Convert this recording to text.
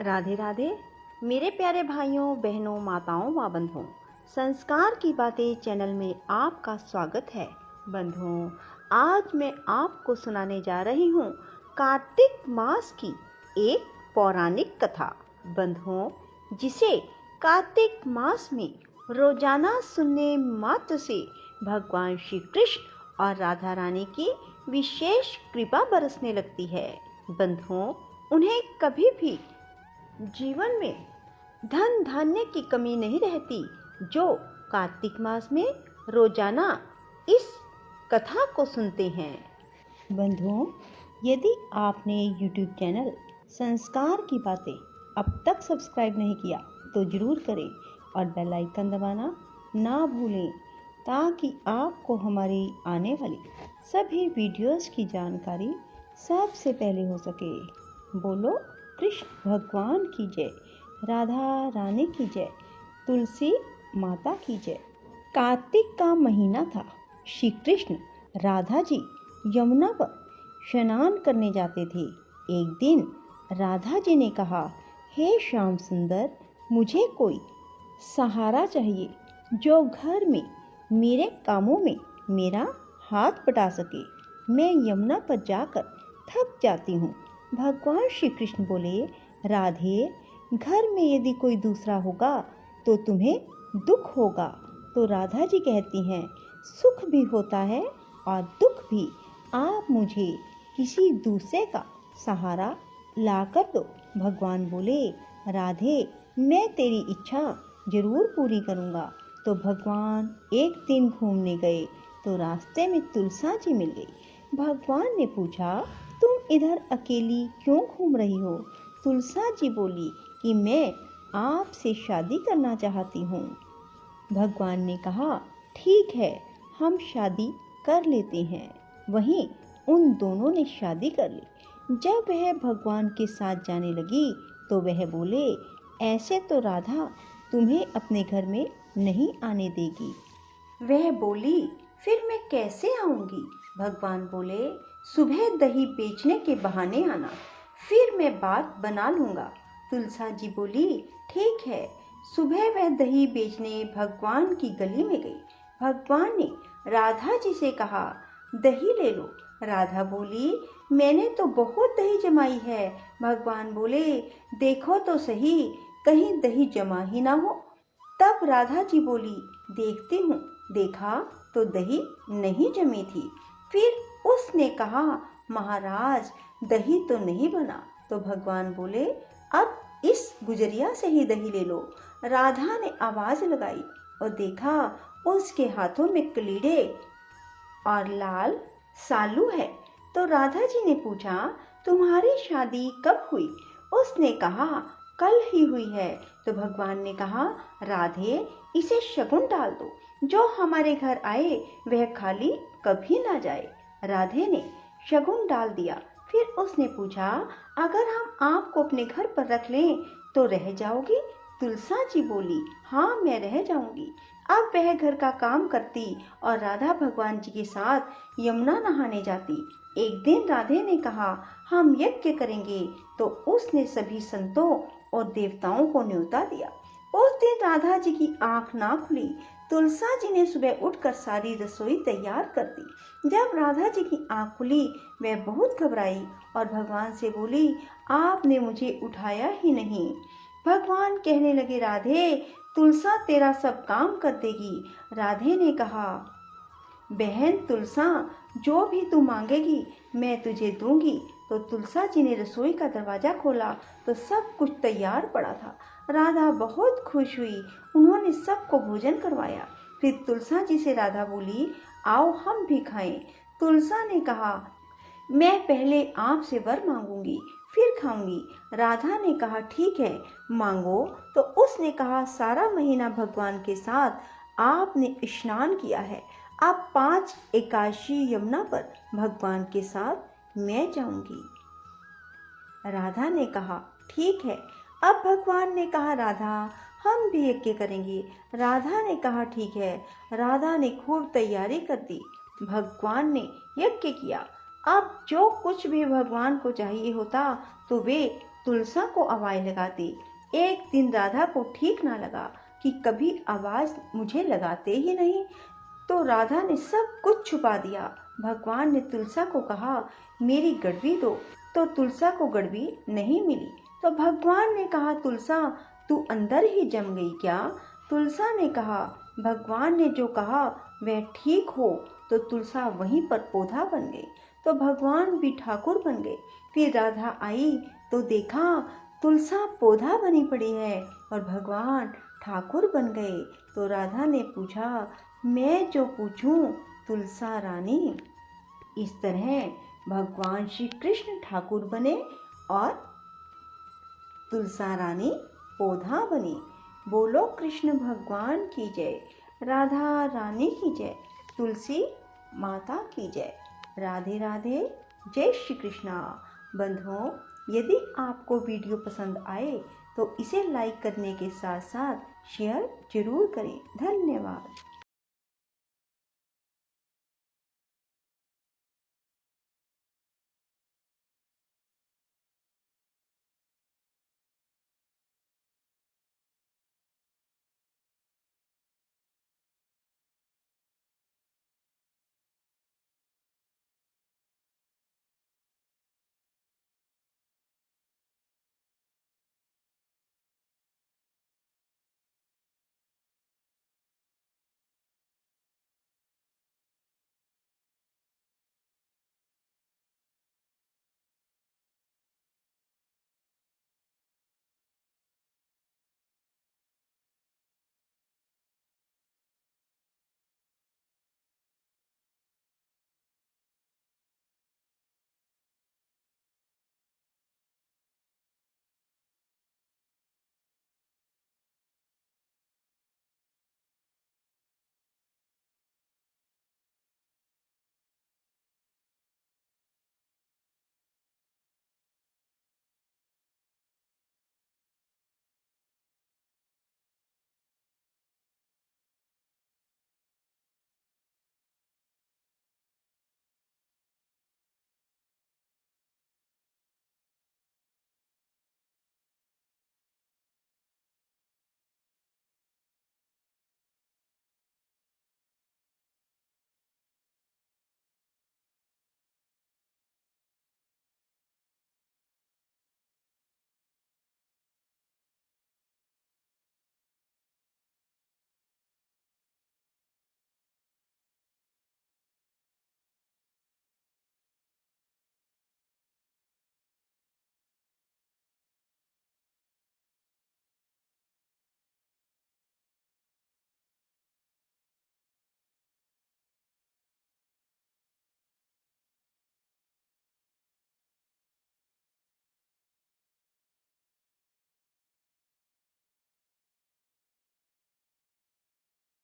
राधे राधे मेरे प्यारे भाइयों बहनों माताओं व बंधुओं, संस्कार की बातें चैनल में आपका स्वागत है। बंधुओं, आज मैं आपको सुनाने जा रही हूँ कार्तिक मास की एक पौराणिक कथा। बंधुओं, जिसे कार्तिक मास में रोजाना सुनने मात्र से भगवान श्री कृष्ण और राधा रानी की विशेष कृपा बरसने लगती है। बंधुओं, उन्हें कभी भी जीवन में धन धान्य की कमी नहीं रहती, जो कार्तिक मास में रोजाना इस कथा को सुनते हैं। बंधुओं, यदि आपने YouTube चैनल संस्कार की बातें अब तक सब्सक्राइब नहीं किया तो जरूर करें और बेल आइकन दबाना ना भूलें, ताकि आपको हमारी आने वाली सभी वीडियोस की जानकारी सबसे पहले हो सके। बोलो कृष्ण भगवान की जय, राधा रानी की जय, तुलसी माता की जय। कार्तिक का महीना था। श्री कृष्ण राधा जी यमुना पर स्नान करने जाते थे। एक दिन राधा जी ने कहा, हे श्याम सुंदर, मुझे कोई सहारा चाहिए जो घर में मेरे कामों में मेरा हाथ बटा सके। मैं यमुना पर जाकर थक जाती हूँ। भगवान श्री कृष्ण बोले, राधे, घर में यदि कोई दूसरा होगा तो तुम्हें दुख होगा। तो राधा जी कहती हैं, सुख भी होता है और दुख भी। आप मुझे किसी दूसरे का सहारा ला कर दो। भगवान बोले, राधे, मैं तेरी इच्छा जरूर पूरी करूँगा। तो भगवान एक दिन घूमने गए तो रास्ते में तुलसा जी मिल गई। भगवान ने पूछा, तुम इधर अकेली क्यों घूम रही हो? तुलसा जी बोली कि मैं आपसे शादी करना चाहती हूँ। भगवान ने कहा, ठीक है, हम शादी कर लेते हैं। वहीं उन दोनों ने शादी कर ली। जब वह भगवान के साथ जाने लगी तो वह बोले, ऐसे तो राधा तुम्हें अपने घर में नहीं आने देगी। वह बोली, फिर मैं कैसे आऊंगी? भगवान बोले, सुबह दही बेचने के बहाने आना, फिर मैं बात बना लूंगा। तुलसा जी बोली, ठीक है। सुबह वह दही बेचने भगवान की गली में गई। भगवान ने राधा जी से कहा, दही ले लो। राधा बोली, मैंने तो बहुत दही जमाई है। भगवान बोले, देखो तो सही, कहीं दही जमा ही ना हो। तब राधा जी बोली, देखती हूँ। देखा तो दही नहीं जमी थी। फिर उसने कहा, महाराज, दही तो नहीं बना। तो भगवान बोले, अब इस गुजरिया से ही दही ले लो। राधा ने आवाज लगाई और देखा उसके हाथों में कलीड़े और लाल सालू है। तो राधा जी ने पूछा, तुम्हारी शादी कब हुई? उसने कहा, कल ही हुई है। तो भगवान ने कहा, राधे, इसे शगुन डाल दो, जो हमारे घर आए वह खाली कभी ना जाए। राधे ने शगुन डाल दिया। फिर उसने पूछा, अगर हम आपको अपने घर पर रख लें तो रह जाओगी? तुलसा जी बोली, हाँ, मैं रह जाऊंगी। अब वह घर का काम करती और राधा भगवान जी के साथ यमुना नहाने जाती। एक दिन राधे ने कहा, हम यज्ञ करेंगे। तो उसने सभी संतों और देवताओं को न्योता दिया। उस दिन राधा जी की आंख ना खुली। तुलसा जी ने सुबह उठकर सारी रसोई तैयार कर दी। जब राधा जी की आंख खुली, वह बहुत घबराई और भगवान से बोली, आपने मुझे उठाया ही नहीं। भगवान कहने लगे, राधे, तुलसा तेरा सब काम कर देगी। राधे ने कहा, बहन तुलसा, जो भी तू मांगेगी मैं तुझे दूंगी। तो तुलसा जी ने रसोई का दरवाजा खोला तो सब कुछ तैयार पड़ा था। राधा बहुत खुश हुई। उन्होंने सबको भोजन करवाया। फिर तुलसा जी से राधा बोली, आओ हम भी खाएं। तुलसा ने कहा, मैं पहले आपसे वर मांगूंगी, फिर खाऊंगी। राधा ने कहा, ठीक है, मांगो। तो उसने कहा, सारा महीना भगवान के साथ आपने स्नान किया है, अब 5 एकादशी यमुना पर भगवान के साथ मैं जाऊंगी। राधा ने कहा, ठीक है। अब भगवान ने कहा, राधा, हम भी यज्ञ करेंगे। राधा ने कहा, ठीक है। राधा ने खूब तैयारी कर दी। भगवान ने यज्ञ किया। अब जो कुछ भी भगवान को चाहिए होता तो वे तुलसा को आवाज़ लगाते। एक दिन राधा को ठीक ना लगा कि कभी आवाज़ मुझे लगाते ही नहीं, तो राधा ने सब कुछ छुपा दिया। भगवान ने तुलसा को कहा, मेरी गड़वी दो, तो तुलसा को गड़वी नहीं मिली। तो भगवान ने कहा, तुलसा तू अंदर ही जम गई क्या? तुलसा ने कहा, भगवान ने जो कहा वह ठीक हो। तो तुलसा वहीं पर पौधा बन गई। तो भगवान भी ठाकुर बन गए। फिर राधा आई तो देखा तुलसा पौधा बनी पड़ी है और भगवान ठाकुर बन गए। तो राधा ने पूछा, मैं जो पूछूं तुलसा रानी। इस तरह भगवान श्री कृष्ण ठाकुर बने और तुलसा रानी पौधा बनी। बोलो कृष्ण भगवान की जय, राधा रानी की जय, तुलसी माता की जय। राधे राधे, जय श्री कृष्णा। बंधुओं, यदि आपको वीडियो पसंद आए तो इसे लाइक करने के साथ साथ शेयर जरूर करें। धन्यवाद।